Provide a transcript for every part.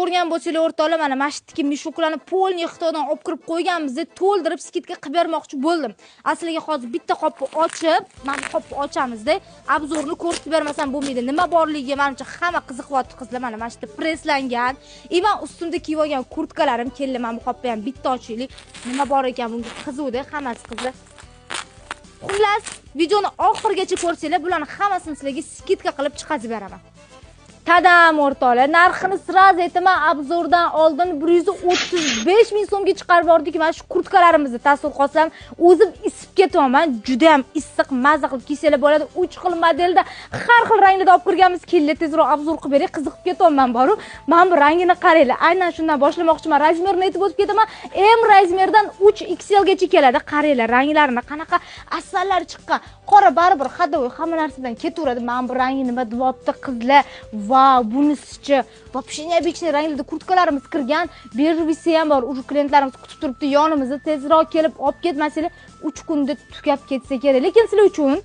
ko'rgan bo'lsanglar o'rtoqlar, mana masjidga mishuklarni polni Xitoydan olib kirib qo'yganmiz deb to'ldirib skidga qilib bermoqchi bo'ldim. Asliga hozir bitta qopni ochib, mana bu qopni ochamiz-da, obzorni ko'rsatib bermasam bo'lmaydi. Nima borligiga menimcha hamma qiziqyapti qizlar. Mana masjidda preslangan. Men ustimda kiyib olgan kurtkalarim keldi. Mana bu qopni ham bitta ochaylik. Nima bor ekan bunga qiziqdi, hammasi qizlar. Xullas, videoni oxirigacha ko'rsanglar, bularni hammasini sizlarga skidka qilib chiqazib beraman. Tadam o'rtoqlar, narxini sraz aytaman, obzordan oldin 135 ming so'mga chiqarib bordik. Mana shu kurtkalarimizni tasavvur qilsam, o'zim isib ketyapman. Juda ham issiq, mazza qilib kiysanglar bo'ladi. 3 xil modelda, har xil ranglarda olib kirganmiz. Kelinglar tezroq obzor qilib bering, qiziqib ketyapman boru. Mana bu rangini qaranglar. Aynan shundan boshlamoqchiman. Razmerni aytib o'tib ketaman. M razmerdan 3XL gacha keladi. Qaranglar, ranglarini qanaqa asallari chiqqan. Qora baribir hadovoy hamma narsadan ketaveradi. Mana bu rangi nima deyapti qizlar? Wow, bunisichi вообще необычный ranglarda kurtkalarimiz kirgan. Bervisi ham bor. Uje klientlarimiz kutib turibdi yonimizda. Tezroq kelib olib ketmasanglar 3 kunda tugab ketsa kerak. Lekin sizlar uchun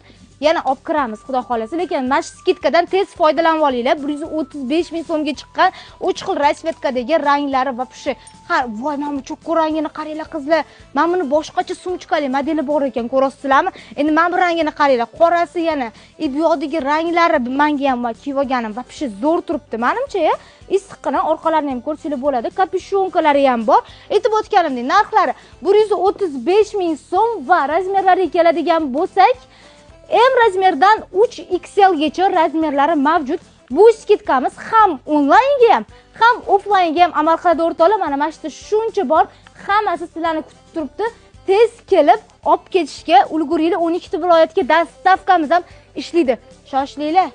yana olib kiramiz, xudo xolasa. Lekin mana shu skidkadan tez foydalanib olinglar. 135 ming so'mga chiqqan 3 xil rasvetkadagi ranglari вообще har voy, mana bu cho'qqi rangini qaranglar qizlar. Mana buni boshqacha sumchkali modeli bor ekan, ko'rasizlarmi? Endi mana bu rangini qaranglar. Qorasi yana, bu yoqdagi ranglari menga ham kiyib olganim вообще zo'r turibdi. Menimcha, issiqqina orqalarini ham ko'rsanglar bo'ladi. Kapishonkalari ham bor. Aytib o'tganimdek, narxlari 135 ming so'm va razmerlariga keladigan bo'lsak, M razmerdan 3XL gacha razmerlari mavjud. Bu skidkamiz ham onlaynga ham offlaynga ham amal qiladi o'rtoqlar. Mana masjidda shuncha bor, hammasi sizlarni kutib turibdi. Tez kelib olib ketishga ulguringlar. 12 ta viloyatga dastavkamiz ham ishlaydi. Shoshilinglar.